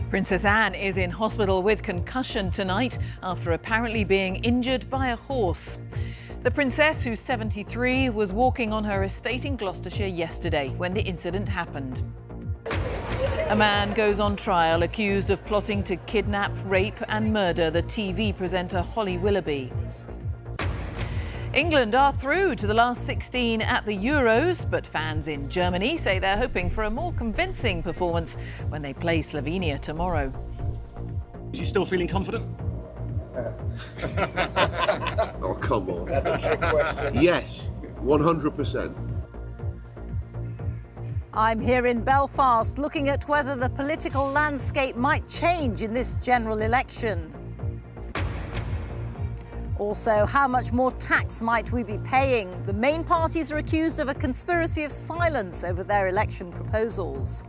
Princess Anne is in hospital with concussion tonight after apparently being injured by a horse. The princess, who's 73, was walking on her estate in Gloucestershire yesterday when the incident happened. A man goes on trial accused of plotting to kidnap, rape and murder the TV presenter Holly Willoughby. England are through to the last 16 at the Euros, but fans in Germany say they're hoping for a more convincing performance when they play Slovenia tomorrow. Is he still feeling confident? Oh, come on. That's a trick question. Yes, 100%. I'm here in Belfast looking at whether the political landscape might change in this general election. Also, how much more tax might we be paying? The main parties are accused of a conspiracy of silence over their election proposals.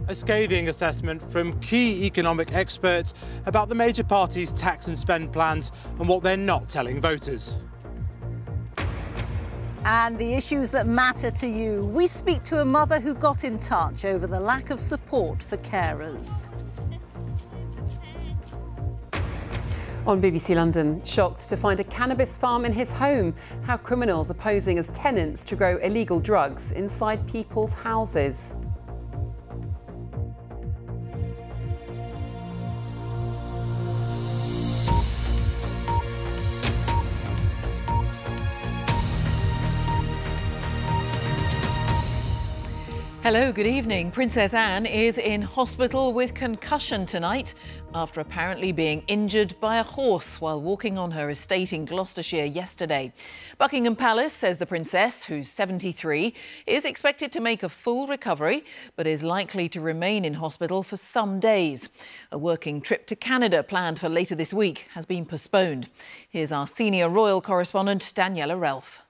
A scathing assessment from key economic experts about the major parties' tax and spend plans and what they're not telling voters. And the issues that matter to you. We speak to a mother who got in touch over the lack of support for carers. On BBC London, shocked to find a cannabis farm in his home. How criminals are posing as tenants to grow illegal drugs inside people's houses. Hello, good evening. Princess Anne is in hospital with concussion tonight after apparently being injured by a horse while walking on her estate in Gloucestershire yesterday. Buckingham Palace says the princess, who's 73, is expected to make a full recovery but is likely to remain in hospital for some days. A working trip to Canada planned for later this week has been postponed. Here's our senior royal correspondent, Daniela Relf.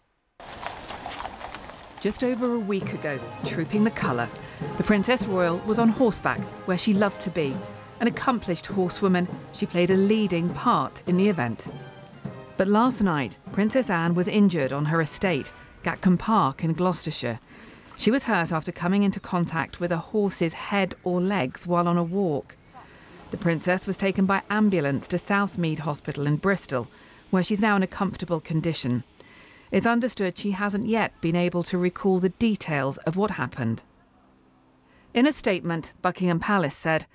Just over a week ago, trooping the colour, the Princess Royal was on horseback, where she loved to be. An accomplished horsewoman, she played a leading part in the event. But last night, Princess Anne was injured on her estate, Gatcombe Park in Gloucestershire. She was hurt after coming into contact with a horse's head or legs while on a walk. The princess was taken by ambulance to Southmead Hospital in Bristol, where she's now in a comfortable condition. It's understood she hasn't yet been able to recall the details of what happened. In a statement, Buckingham Palace said,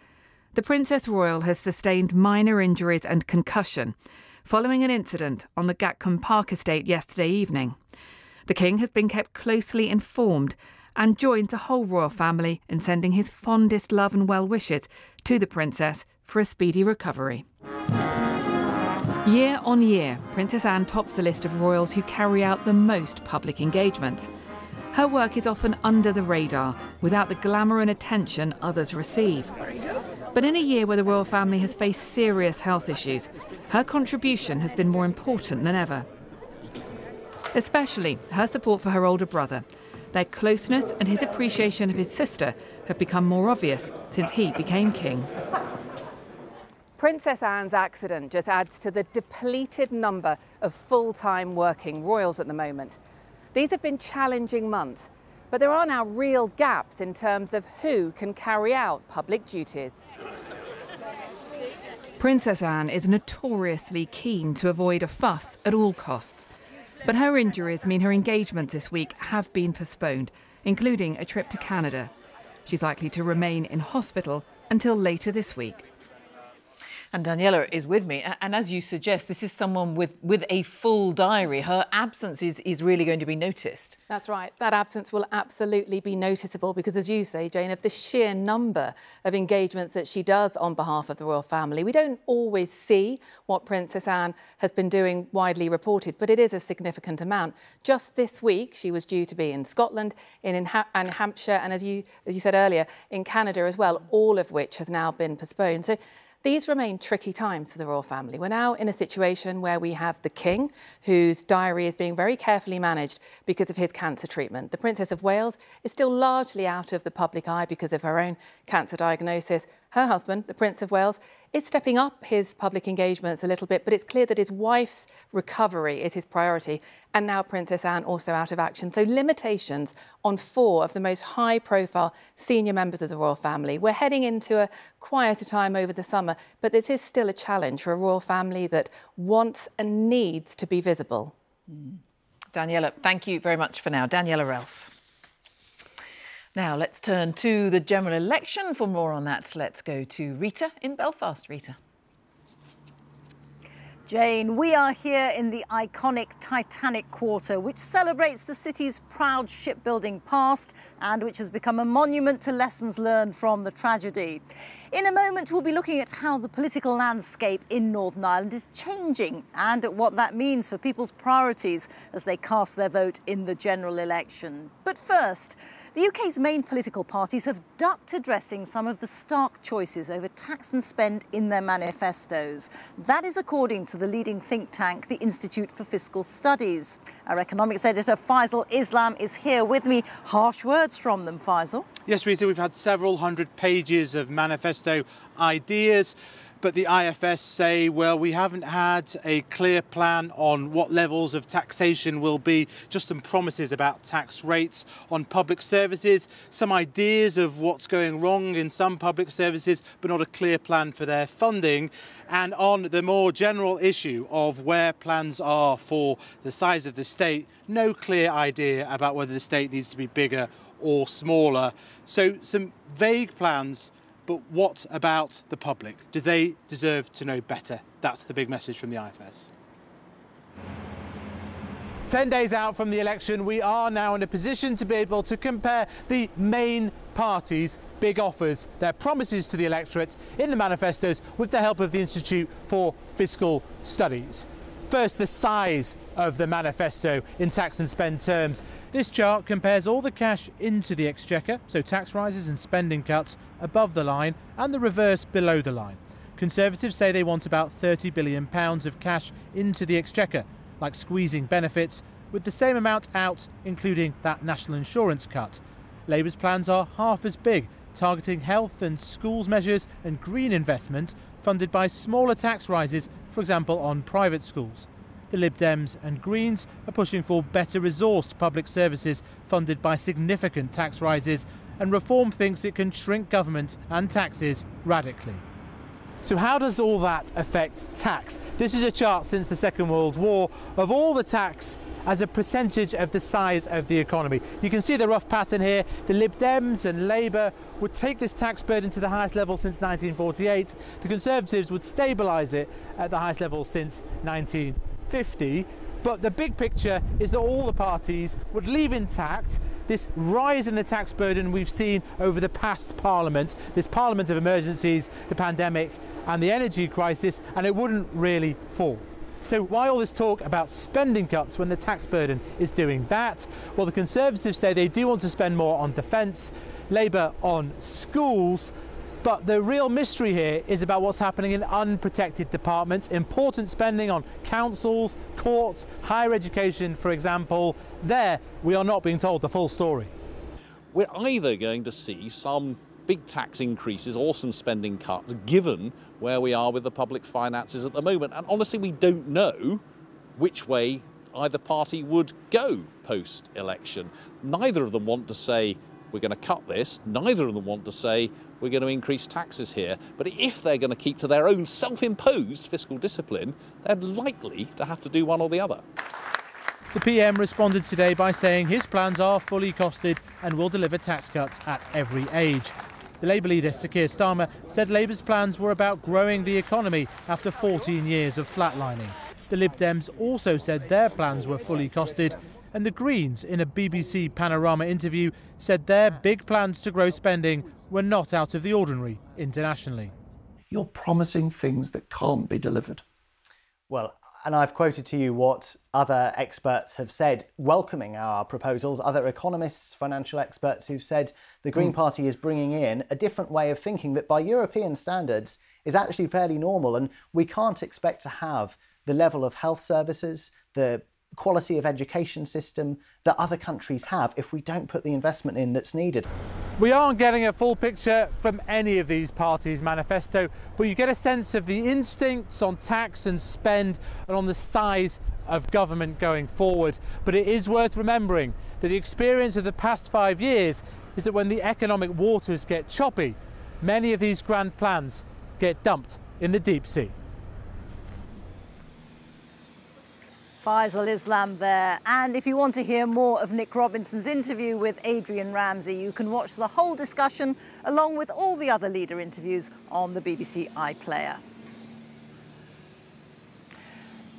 "The Princess Royal has sustained minor injuries and concussion following an incident on the Gatcombe Park estate yesterday evening. The King has been kept closely informed and joins the whole royal family in sending his fondest love and well wishes to the Princess for a speedy recovery." Year on year, Princess Anne tops the list of royals who carry out the most public engagements. Her work is often under the radar, without the glamour and attention others receive. But in a year where the royal family has faced serious health issues, her contribution has been more important than ever. Especially her support for her older brother. Their closeness and his appreciation of his sister have become more obvious since he became king. Princess Anne's accident just adds to the depleted number of full-time working royals at the moment. These have been challenging months, but there are now real gaps in terms of who can carry out public duties. Princess Anne is notoriously keen to avoid a fuss at all costs. But her injuries mean her engagements this week have been postponed, including a trip to Canada. She's likely to remain in hospital until later this week. And Daniela is with me. And as you suggest, this is someone with a full diary. Her absence is really going to be noticed. That's right. That absence will absolutely be noticeable because, as you say, Jane, of the sheer number of engagements that she does on behalf of the royal family. We don't always see what Princess Anne has been doing widely reported, but it is a significant amount. Just this week, she was due to be in Scotland, in Hampshire, and as you said earlier, in Canada as well, all of which has now been postponed. So these remain tricky times for the royal family. We're now in a situation where we have the King, whose diary is being very carefully managed because of his cancer treatment. The Princess of Wales is still largely out of the public eye because of her own cancer diagnosis. Her husband, the Prince of Wales, is stepping up his public engagements a little bit, but it's clear that his wife's recovery is his priority. And now Princess Anne also out of action. So limitations on 4 of the most high-profile senior members of the royal family. We're heading into a quieter time over the summer, but this is still a challenge for a royal family that wants and needs to be visible. Daniela, thank you very much for now. Daniela Ralph. Now, let's turn to the general election. For more on that, let's go to Rita in Belfast. Rita. Jane, we are here in the iconic Titanic Quarter, which celebrates the city's proud shipbuilding past and which has become a monument to lessons learned from the tragedy. In a moment, we'll be looking at how the political landscape in Northern Ireland is changing and at what that means for people's priorities as they cast their vote in the general election. But first, the UK's main political parties have ducked addressing some of the stark choices over tax and spend in their manifestos. That is according to the leading think tank, the Institute for Fiscal Studies. Our economics editor, Faisal Islam, is here with me. Harsh words from them, Faisal. Yes, Rita, we've had several hundred pages of manifesto ideas, but the IFS say, well, we haven't had a clear plan on what levels of taxation will be, just some promises about tax rates on public services, some ideas of what's going wrong in some public services, but not a clear plan for their funding. And on the more general issue of where plans are for the size of the state, no clear idea about whether the state needs to be bigger or smaller. So some vague plans. But what about the public? Do they deserve to know better? That's the big message from the IFS. 10 days out from the election, we are now in a position to be able to compare the main parties' big offers, their promises to the electorate in the manifestos with the help of the Institute for Fiscal Studies. First, the size of the manifesto in tax and spend terms. This chart compares all the cash into the exchequer, so tax rises and spending cuts above the line, and the reverse below the line. Conservatives say they want about £30 billion of cash into the exchequer, like squeezing benefits, with the same amount out, including that national insurance cut. Labour's plans are half as big, targeting health and schools measures and green investment funded by smaller tax rises, for example on private schools. The Lib Dems and Greens are pushing for better resourced public services funded by significant tax rises, and Reform thinks it can shrink government and taxes radically. So how does all that affect tax? This is a chart since the Second World War of all the tax as a percentage of the size of the economy. You can see the rough pattern here. The Lib Dems and Labour would take this tax burden to the highest level since 1948. The Conservatives would stabilise it at the highest level since 1950. But the big picture is that all the parties would leave intact this rise in the tax burden we've seen over the past Parliament, this Parliament of emergencies, the pandemic and the energy crisis, and it wouldn't really fall. So why all this talk about spending cuts when the tax burden is doing that? Well, the Conservatives say they do want to spend more on defence, Labour on schools, but the real mystery here is about what's happening in unprotected departments, important spending on councils, courts, higher education, for example. There, we are not being told the full story. We're either going to see some big tax increases or some spending cuts, given where we are with the public finances at the moment. And honestly, we don't know which way either party would go post-election. Neither of them want to say we're going to cut this. Neither of them want to say we're going to increase taxes here. But if they're going to keep to their own self-imposed fiscal discipline, they're likely to have to do one or the other. The PM responded today by saying his plans are fully costed and will deliver tax cuts at every age. The Labour leader, Sir Keir Starmer, said Labour's plans were about growing the economy after 14 years of flatlining. The Lib Dems also said their plans were fully costed, and the Greens, in a BBC Panorama interview, said their big plans to grow spending were not out of the ordinary internationally. You're promising things that can't be delivered. Well, and I've quoted to you what other experts have said welcoming our proposals, other economists, financial experts who've said the Green Party is bringing in a different way of thinking that by European standards is actually fairly normal, and we can't expect to have the level of health services, the quality of education system that other countries have if we don't put the investment in that's needed. We aren't getting a full picture from any of these parties' manifesto, but you get a sense of the instincts on tax and spend and on the size of government going forward. But it is worth remembering that the experience of the past 5 years is that when the economic waters get choppy, many of these grand plans get dumped in the deep sea. Faisal Islam there. And if you want to hear more of Nick Robinson's interview with Adrian Ramsey, you can watch the whole discussion along with all the other leader interviews on the BBC iPlayer.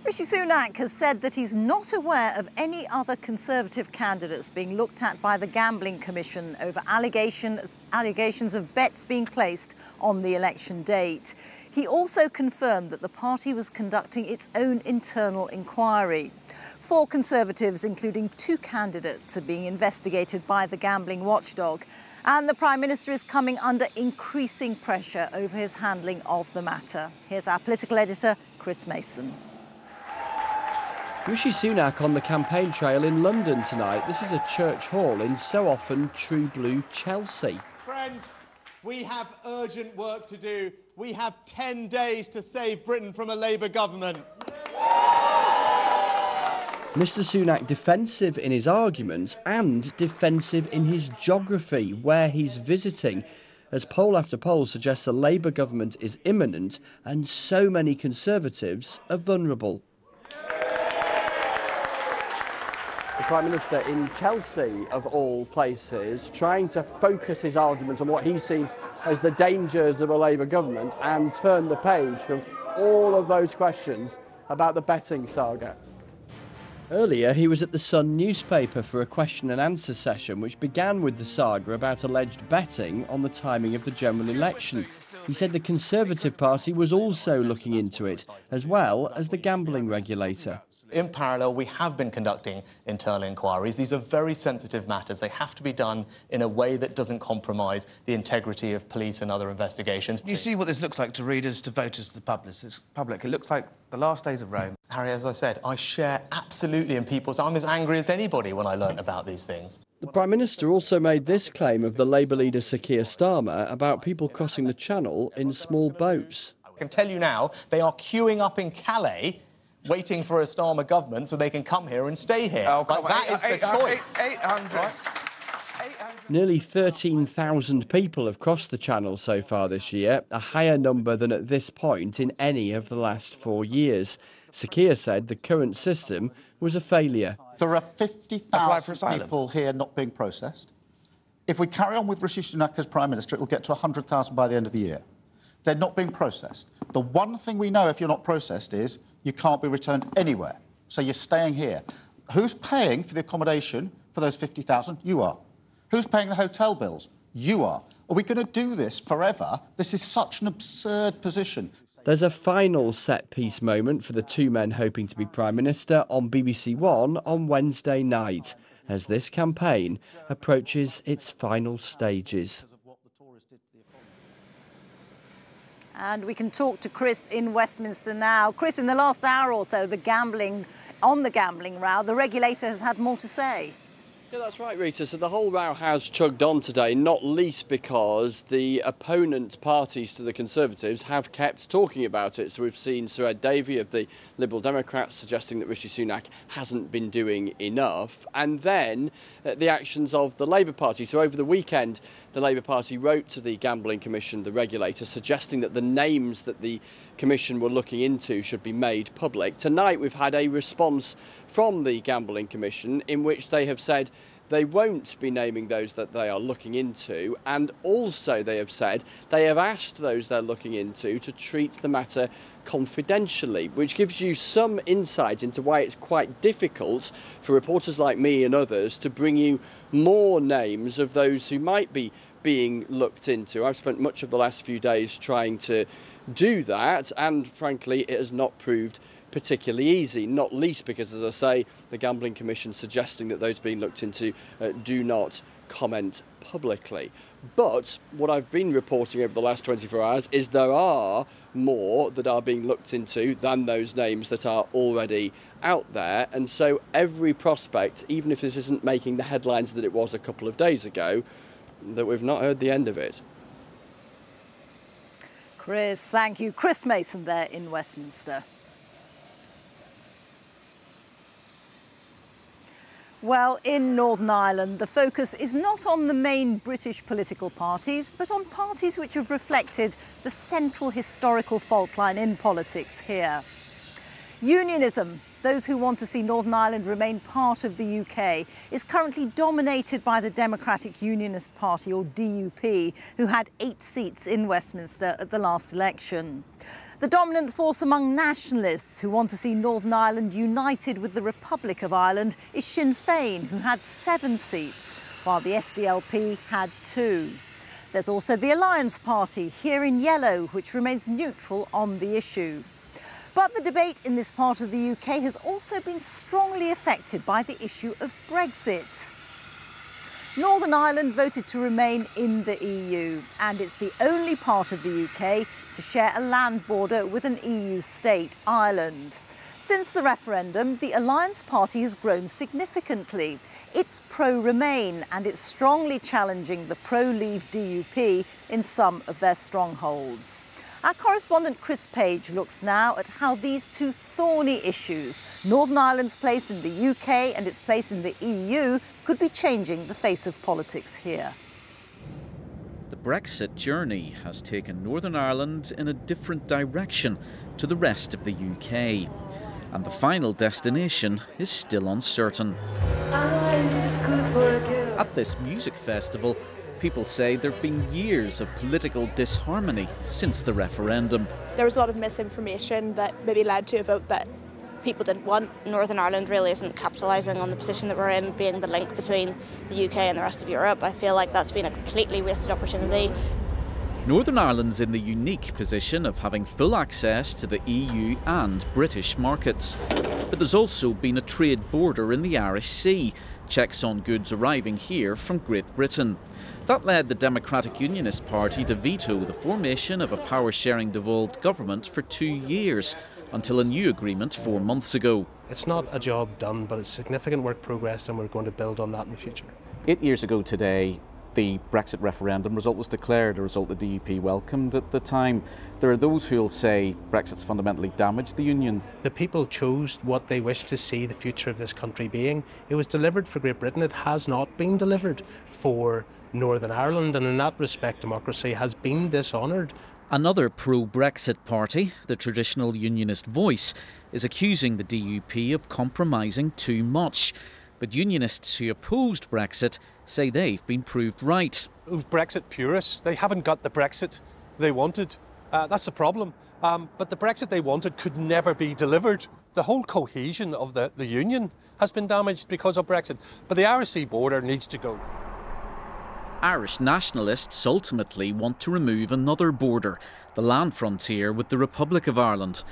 Rishi Sunak has said that he's not aware of any other Conservative candidates being looked at by the Gambling Commission over allegations of bets being placed on the election date. He also confirmed that the party was conducting its own internal inquiry. 4 Conservatives, including 2 candidates, are being investigated by the gambling watchdog. And the Prime Minister is coming under increasing pressure over his handling of the matter. Here's our political editor, Chris Mason. Rishi Sunak on the campaign trail in London tonight. This is a church hall in so often true blue Chelsea. Friends, we have urgent work to do. We have 10 days to save Britain from a Labour government. Mr Sunak defensive in his arguments and defensive in his geography, where he's visiting, as poll after poll suggests a Labour government is imminent and so many Conservatives are vulnerable. The Prime Minister in Chelsea, of all places, trying to focus his arguments on what he sees as the dangers of a Labour government and turn the page from all of those questions about the betting saga. Earlier, he was at the Sun newspaper for a question and answer session which began with the saga about alleged betting on the timing of the general election. He said the Conservative Party was also looking into it, as well as the gambling regulator. In parallel, we have been conducting internal inquiries. These are very sensitive matters. They have to be done in a way that doesn't compromise the integrity of police and other investigations. You see what this looks like to readers, to voters, to the public. It looks like the last days of Rome. Harry, as I said, I share absolutely in people's... I'm as angry as anybody when I learnt about these things. The Prime Minister also made this claim of the Labour leader Sir Keir Starmer about people crossing the Channel in small boats. I can tell you now, they are queuing up in Calais waiting for a Starmer government so they can come here and stay here. Oh, like, that is the choice. 800. Right? Nearly 13,000 people have crossed the Channel so far this year, a higher number than at this point in any of the last 4 years. Sir Keir said the current system was a failure. There are 50,000 people here not being processed. If we carry on with Rishi Sunak as Prime Minister, it will get to 100,000 by the end of the year. They're not being processed. The one thing we know if you're not processed is you can't be returned anywhere. So you're staying here. Who's paying for the accommodation for those 50,000? You are. Who's paying the hotel bills? You are. Are we going to do this forever? This is such an absurd position. There's a final set-piece moment for the 2 men hoping to be Prime Minister on BBC One on Wednesday night, as this campaign approaches its final stages. And we can talk to Chris in Westminster now. Chris, in the last hour or so, the gambling row, the regulator has had more to say. Yeah, that's right, Rita. So the whole row has chugged on today, not least because the opponent parties to the Conservatives have kept talking about it. So we've seen Sir Ed Davey of the Liberal Democrats suggesting that Rishi Sunak hasn't been doing enough. And then the actions of the Labour Party. So over the weekend, the Labour Party wrote to the Gambling Commission, the regulator, suggesting that the names that the Commission were looking into should be made public. Tonight we've had a response from the Gambling Commission in which they have said they won't be naming those that they are looking into, and also they have said they have asked those they're looking into to treat the matter confidentially, which gives you some insight into why it's quite difficult for reporters like me and others to bring you more names of those who might be being looked into. I've spent much of the last few days trying to do that, and frankly it has not proved particularly easy, not least because, as I say, the Gambling Commission suggesting that those being looked into do not comment publicly. But what I've been reporting over the last 24 hours is there are more that are being looked into than those names that are already out there, and so every prospect, even if this isn't making the headlines that it was a couple of days ago, that we've not heard the end of it. Chris, thank you. Chris Mason there in Westminster. Well, in Northern Ireland, the focus is not on the main British political parties, but on parties which have reflected the central historical fault line in politics here. Unionism, those who want to see Northern Ireland remain part of the UK, is currently dominated by the Democratic Unionist Party, or DUP, who had 8 seats in Westminster at the last election. The dominant force among nationalists who want to see Northern Ireland united with the Republic of Ireland is Sinn Féin, who had 7 seats, while the SDLP had 2. There's also the Alliance Party, here in yellow, which remains neutral on the issue. But the debate in this part of the UK has also been strongly affected by the issue of Brexit. Northern Ireland voted to remain in the EU, and it's the only part of the UK to share a land border with an EU state, Ireland. Since the referendum, the Alliance Party has grown significantly. It's pro-Remain, and it's strongly challenging the pro-Leave DUP in some of their strongholds. Our correspondent Chris Page looks now at how these two thorny issues, Northern Ireland's place in the UK and its place in the EU, could be changing the face of politics here. The Brexit journey has taken Northern Ireland in a different direction to the rest of the UK. And the final destination is still uncertain. At this music festival, people say there have been years of political disharmony since the referendum. There was a lot of misinformation that maybe led to a vote that people didn't want. Northern Ireland really isn't capitalising on the position that we're in, being the link between the UK and the rest of Europe. I feel like that's been a completely wasted opportunity. Northern Ireland's in the unique position of having full access to the EU and British markets. But there's also been a trade border in the Irish Sea, checks on goods arriving here from Great Britain. That led the Democratic Unionist Party to veto the formation of a power-sharing devolved government for 2 years, until a new agreement 4 months ago. It's not a job done, but it's significant work progress, and we're going to build on that in the future. 8 years ago today, the Brexit referendum result was declared, a result the DUP welcomed at the time. There are those who will say Brexit's fundamentally damaged the union. The people chose what they wish to see the future of this country being. It was delivered for Great Britain. It has not been delivered for Northern Ireland, and in that respect, democracy has been dishonoured. Another pro-Brexit party, the traditional Unionist Voice, is accusing the DUP of compromising too much. But Unionists who opposed Brexit say they've been proved right. Brexit purists, they haven't got the Brexit they wanted. That's the problem. But the Brexit they wanted could never be delivered. The whole cohesion of the union has been damaged because of Brexit. But the Irish Sea border needs to go. Irish nationalists ultimately want to remove another border, the land frontier with the Republic of Ireland.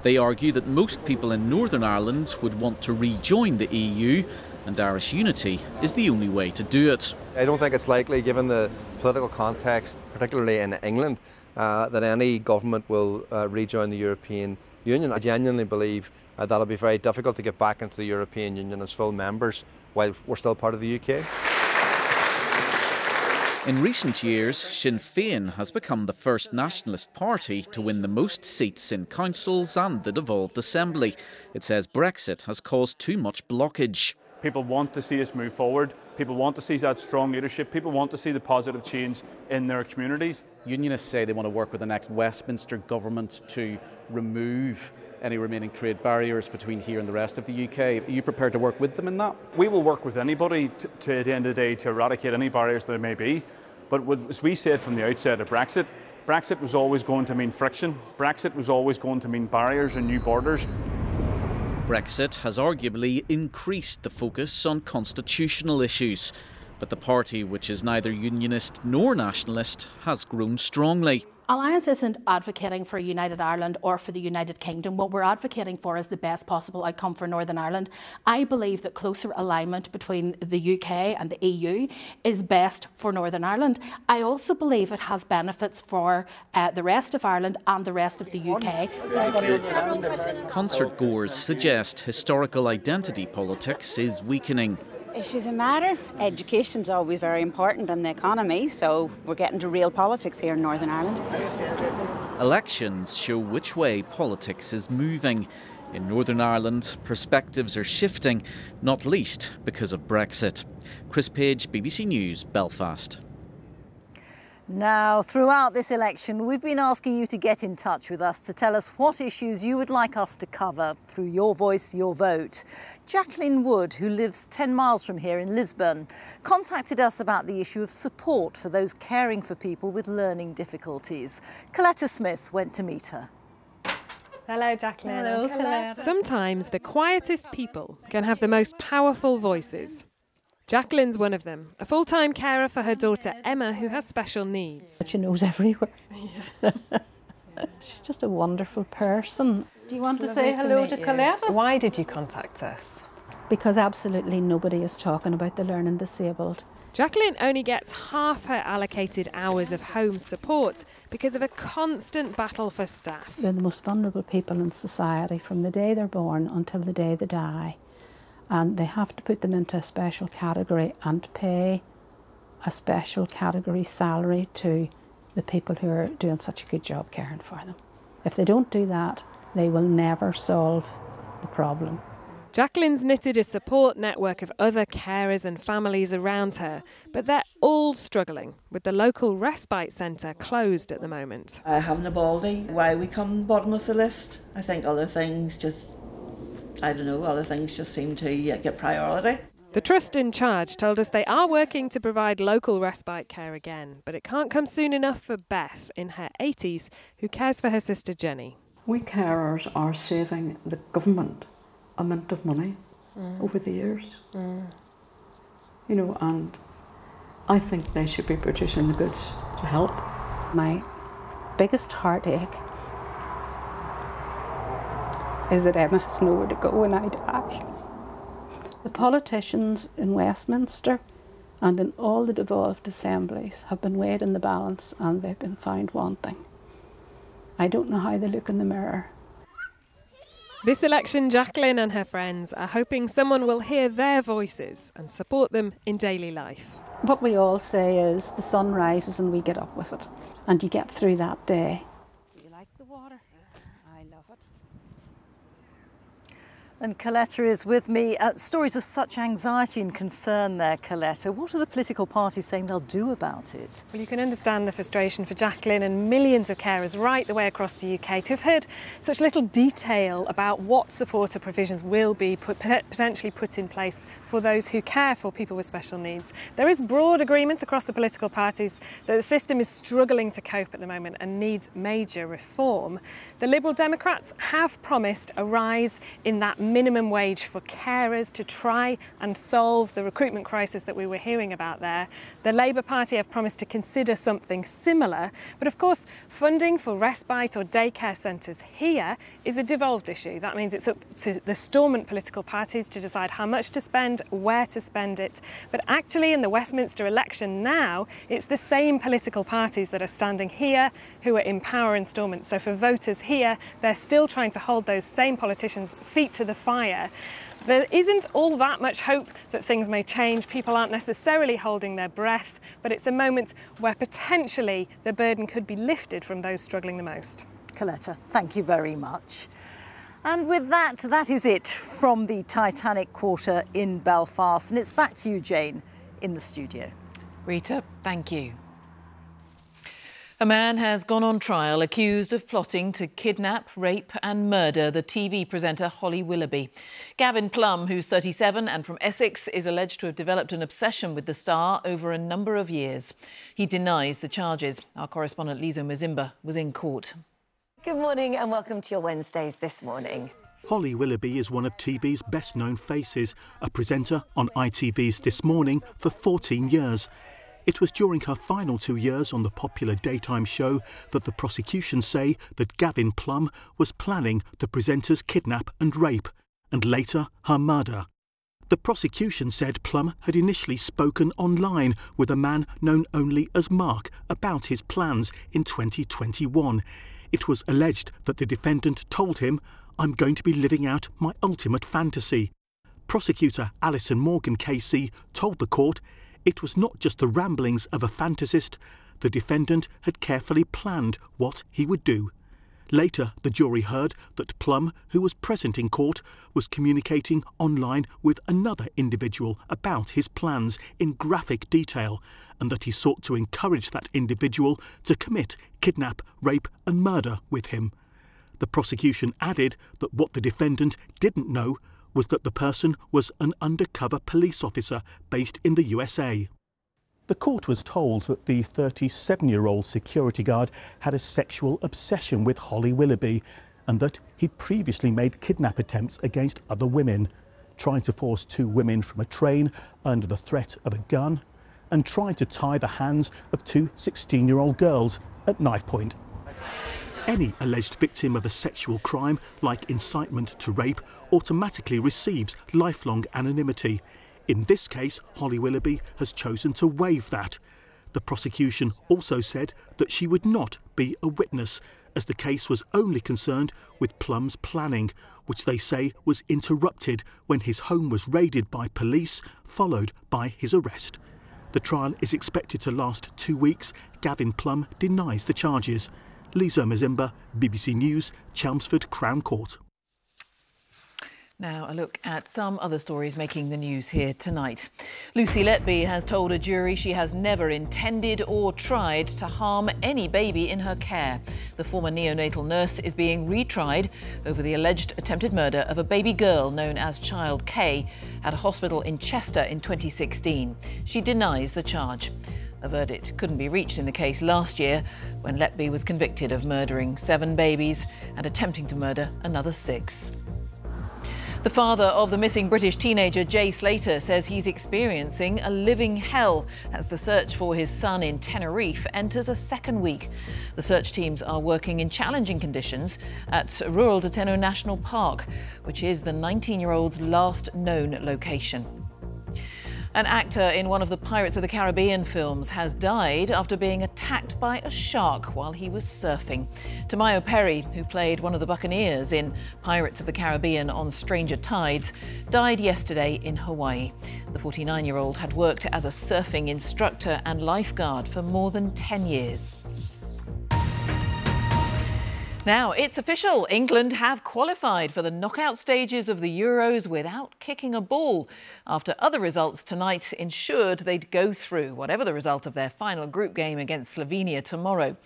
They argue that most people in Northern Ireland would want to rejoin the EU, and Irish unity is the only way to do it. I don't think it's likely, given the political context, particularly in England, that any government will rejoin the European Union. I genuinely believe that'll be very difficult to get back into the European Union as full members while we're still part of the UK. In recent years, Sinn Féin has become the first nationalist party to win the most seats in councils and the devolved assembly. It says Brexit has caused too much blockage. People want to see us move forward. People want to see that strong leadership. People want to see the positive change in their communities. Unionists say they want to work with the next Westminster government to remove any remaining trade barriers between here and the rest of the UK. Are you prepared to work with them in that? We will work with anybody to at the end of the day to eradicate any barriers there may be. But as we said from the outset of Brexit, Brexit was always going to mean friction. Brexit was always going to mean barriers and new borders. Brexit has arguably increased the focus on constitutional issues, but the party, which is neither unionist nor nationalist, has grown strongly. Alliance isn't advocating for a united Ireland or for the United Kingdom. What we're advocating for is the best possible outcome for Northern Ireland. I believe that closer alignment between the UK and the EU is best for Northern Ireland. I also believe it has benefits for the rest of Ireland and the rest of the UK. Concert goers suggest historical identity politics is weakening. Issues that matter. Education's always very important, and the economy, so we're getting to real politics here in Northern Ireland. Elections show which way politics is moving. In Northern Ireland, perspectives are shifting, not least because of Brexit. Chris Page, BBC News, Belfast. Now, throughout this election, we've been asking you to get in touch with us to tell us what issues you would like us to cover through your voice, your vote. Jacqueline Wood, who lives 10 miles from here in Lisbon, contacted us about the issue of support for those caring for people with learning difficulties. Coletta Smith went to meet her. Hello, Jacqueline. Hello, Coletta. Sometimes the quietest people can have the most powerful voices. Jacqueline's one of them, a full-time carer for her daughter Emma, who has special needs. She knows everywhere. She's just a wonderful person. Do you want to say hello to Coletta? Why did you contact us? Because absolutely nobody is talking about the learning disabled. Jacqueline only gets half her allocated hours of home support because of a constant battle for staff. They're the most vulnerable people in society from the day they're born until the day they die. And they have to put them into a special category and pay a special category salary to the people who are doing such a good job caring for them. If they don't do that, they will never solve the problem. Jacqueline's knitted a support network of other carers and families around her, but they're all struggling with the local respite centre closed at the moment. Having a baldy, why we come bottom of the list. I think other things just seem to get priority. The trust in charge told us they are working to provide local respite care again, but it can't come soon enough for Beth in her 80s, who cares for her sister Jenny. We carers are saving the government a mint of money over the years. You know, and I think they should be producing the goods to help. My biggest heartache is that Emma has nowhere to go when I die. The politicians in Westminster and in all the devolved assemblies have been weighed in the balance and they've been found wanting. I don't know how they look in the mirror. This election, Jacqueline and her friends are hoping someone will hear their voices and support them in daily life. What we all say is the sun rises and we get up with it, and you get through that day. Do you like the water? I love it. And Coletta is with me. Stories of such anxiety and concern there, Coletta. What are the political parties saying they'll do about it? Well, you can understand the frustration for Jacqueline and millions of carers right the way across the UK to have heard such little detail about what support or provisions will be potentially put in place for those who care for people with special needs. There is broad agreement across the political parties that the system is struggling to cope at the moment and needs major reform. The Liberal Democrats have promised a rise in that minimum wage for carers to try and solve the recruitment crisis that we were hearing about there. The Labour Party have promised to consider something similar, but of course funding for respite or daycare centres here is a devolved issue. That means it's up to the Stormont political parties to decide how much to spend, where to spend it. But actually in the Westminster election now, it's the same political parties that are standing here who are in power in Stormont. So for voters here, they're still trying to hold those same politicians' feet to the fire. There isn't all that much hope that things may change. People aren't necessarily holding their breath, but it's a moment where potentially the burden could be lifted from those struggling the most. Coletta, thank you very much. And with that, that is it from the Titanic Quarter in Belfast. And it's back to you, Jane, in the studio. Rita, thank you. A man has gone on trial accused of plotting to kidnap, rape and murder the TV presenter Holly Willoughby. Gavin Plum, who's 37 and from Essex, is alleged to have developed an obsession with the star over a number of years. He denies the charges. Our correspondent Lizo Mazimba was in court. Good morning and welcome to your Wednesdays this morning. Holly Willoughby is one of TV's best-known faces, a presenter on ITV's This Morning for 14 years. It was during her final 2 years on the popular daytime show that the prosecution say that Gavin Plum was planning the presenter's kidnap and rape, and later her murder. The prosecution said Plum had initially spoken online with a man known only as Mark about his plans in 2021. It was alleged that the defendant told him, "I'm going to be living out my ultimate fantasy." Prosecutor Alison Morgan KC told the court it was not just the ramblings of a fantasist. The defendant had carefully planned what he would do. Later, the jury heard that Plum, who was present in court, was communicating online with another individual about his plans in graphic detail, and that he sought to encourage that individual to commit kidnap, rape and murder with him. The prosecution added that what the defendant didn't know was that the person was an undercover police officer based in the USA. The court was told that the 37-year-old security guard had a sexual obsession with Holly Willoughby and that he'd previously made kidnap attempts against other women, trying to force 2 women from a train under the threat of a gun and trying to tie the hands of 2 16-year-old girls at knife point. Any alleged victim of a sexual crime, like incitement to rape, automatically receives lifelong anonymity. In this case, Holly Willoughby has chosen to waive that. The prosecution also said that she would not be a witness, as the case was only concerned with Plum's planning, which they say was interrupted when his home was raided by police, followed by his arrest. The trial is expected to last 2 weeks. Gavin Plum denies the charges. Lisa Mazimba, BBC News, Chelmsford Crown Court. Now a look at some other stories making the news here tonight. Lucy Letby has told a jury she has never intended or tried to harm any baby in her care. The former neonatal nurse is being retried over the alleged attempted murder of a baby girl known as Child K at a hospital in Chester in 2016. She denies the charge. A verdict couldn't be reached in the case last year when Letby was convicted of murdering 7 babies and attempting to murder another 6. The father of the missing British teenager Jay Slater says he's experiencing a living hell as the search for his son in Tenerife enters a second week. The search teams are working in challenging conditions at Rural de Teno National Park, which is the 19-year-old's last known location. An actor in one of the Pirates of the Caribbean films has died after being attacked by a shark while he was surfing. Tamayo Perry, who played one of the buccaneers in Pirates of the Caribbean on Stranger Tides, died yesterday in Hawaii. The 49-year-old had worked as a surfing instructor and lifeguard for more than 10 years. Now, it's official. England have qualified for the knockout stages of the Euros without kicking a ball, after other results tonight ensured they'd go through, whatever the result of their final group game against Slovenia tomorrow.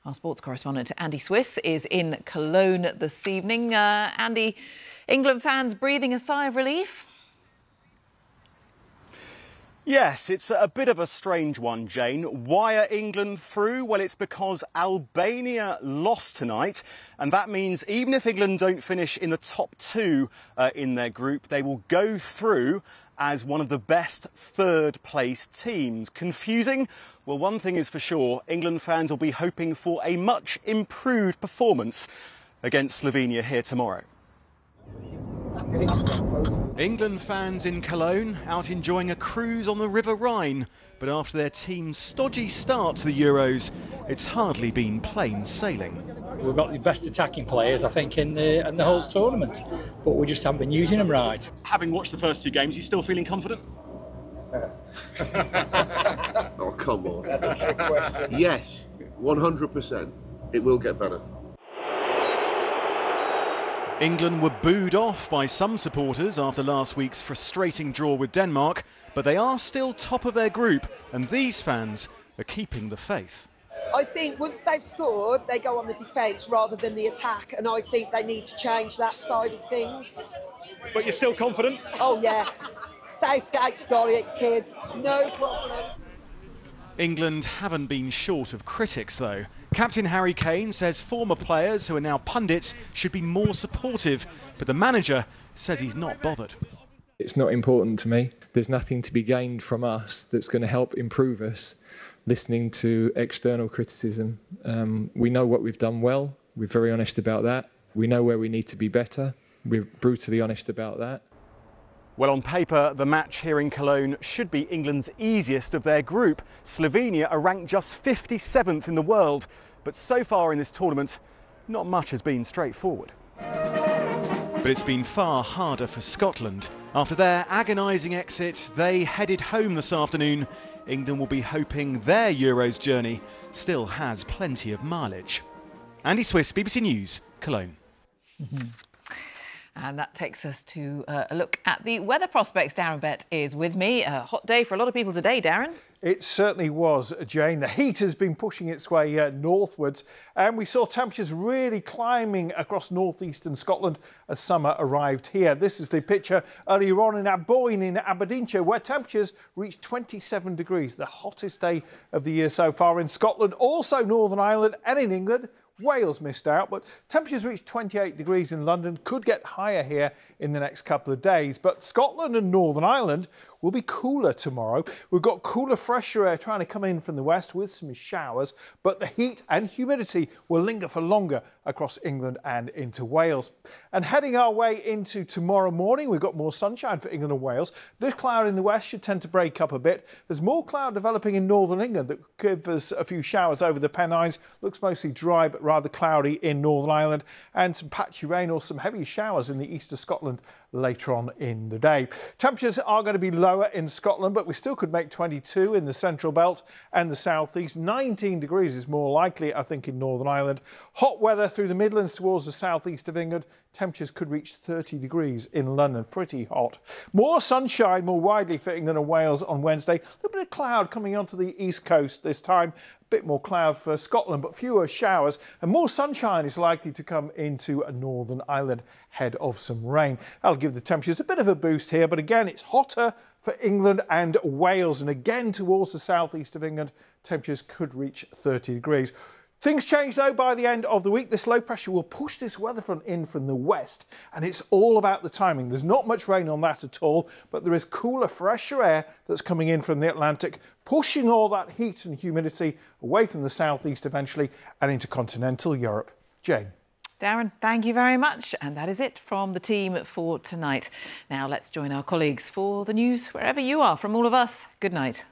Our sports correspondent Andy Swiss is in Cologne this evening. Andy, England fans breathing a sigh of relief? Yes, it's a bit of a strange one, Jane. Why are England through? Well, it's because Albania lost tonight, and that means even if England don't finish in the top 2 in their group, they will go through as one of the best third-place teams. Confusing? Well, one thing is for sure, England fans will be hoping for a much improved performance against Slovenia here tomorrow. England fans in Cologne out enjoying a cruise on the River Rhine, but after their team's stodgy start to the Euros, it's hardly been plain sailing. We've got the best attacking players, I think, in the whole tournament, but we just haven't been using them right. Having watched the first 2 games, you still feeling confident? Oh, come on. That's a trick question. Yes, 100%. It will get better. England were booed off by some supporters after last week's frustrating draw with Denmark, but they are still top of their group, and these fans are keeping the faith. I think once they've scored, they go on the defence rather than the attack, and I think they need to change that side of things. But you're still confident? Oh, yeah. Southgate's got it, kid. No problem. England haven't been short of critics, though. Captain Harry Kane says former players who are now pundits should be more supportive, but the manager says he's not bothered. It's not important to me. There's nothing to be gained from us that's going to help improve us. Listening to external criticism, we know what we've done well. We're very honest about that. We know where we need to be better. We're brutally honest about that. Well, on paper, the match here in Cologne should be England's easiest of their group. Slovenia are ranked just 57th in the world, but so far in this tournament, not much has been straightforward. But it's been far harder for Scotland. After their agonising exit, they headed home this afternoon. England will be hoping their Euros journey still has plenty of mileage. Andy Swiss, BBC News, Cologne. And that takes us to a look at the weather prospects. Darren Bett is with me. A hot day for a lot of people today, Darren. It certainly was, Jane. The heat has been pushing its way northwards, and we saw temperatures really climbing across northeastern Scotland as summer arrived here. This is the picture earlier on in Aboyne in Aberdeenshire, where temperatures reached 27 degrees, the hottest day of the year so far in Scotland, also Northern Ireland and in England. Wales missed out, but temperatures reached 28 degrees in London, could get higher here in the next couple of days. But Scotland and Northern Ireland will be cooler tomorrow. We've got cooler, fresher air trying to come in from the west with some showers, but the heat and humidity will linger for longer across England and into Wales. And heading our way into tomorrow morning, we've got more sunshine for England and Wales. This cloud in the west should tend to break up a bit. There's more cloud developing in northern England that could give us a few showers over the Pennines. Looks mostly dry but rather cloudy in Northern Ireland, and some patchy rain or some heavy showers in the east of Scotland later on in the day. Temperatures are going to be lower in Scotland, but we still could make 22 in the central belt and the southeast. 19 degrees is more likely, I think, in Northern Ireland. Hot weather through the Midlands towards the southeast of England. Temperatures could reach 30 degrees in London. Pretty hot. More sunshine more widely for England and Wales on Wednesday. A little bit of cloud coming onto the east coast this time. A bit more cloud for Scotland, but fewer showers, and more sunshine is likely to come into Northern Ireland ahead of some rain. That'll give the temperatures a bit of a boost here, but again, it's hotter for England and Wales, and again towards the southeast of England, temperatures could reach 30 degrees. Things change though by the end of the week. This low pressure will push this weather front in from the west, and it's all about the timing. There's not much rain on that at all, but there is cooler, fresher air that's coming in from the Atlantic, pushing all that heat and humidity away from the southeast eventually and into continental Europe. Jane. Darren, thank you very much. And that is it from the team for tonight. Now let's join our colleagues for the news wherever you are. From all of us, good night.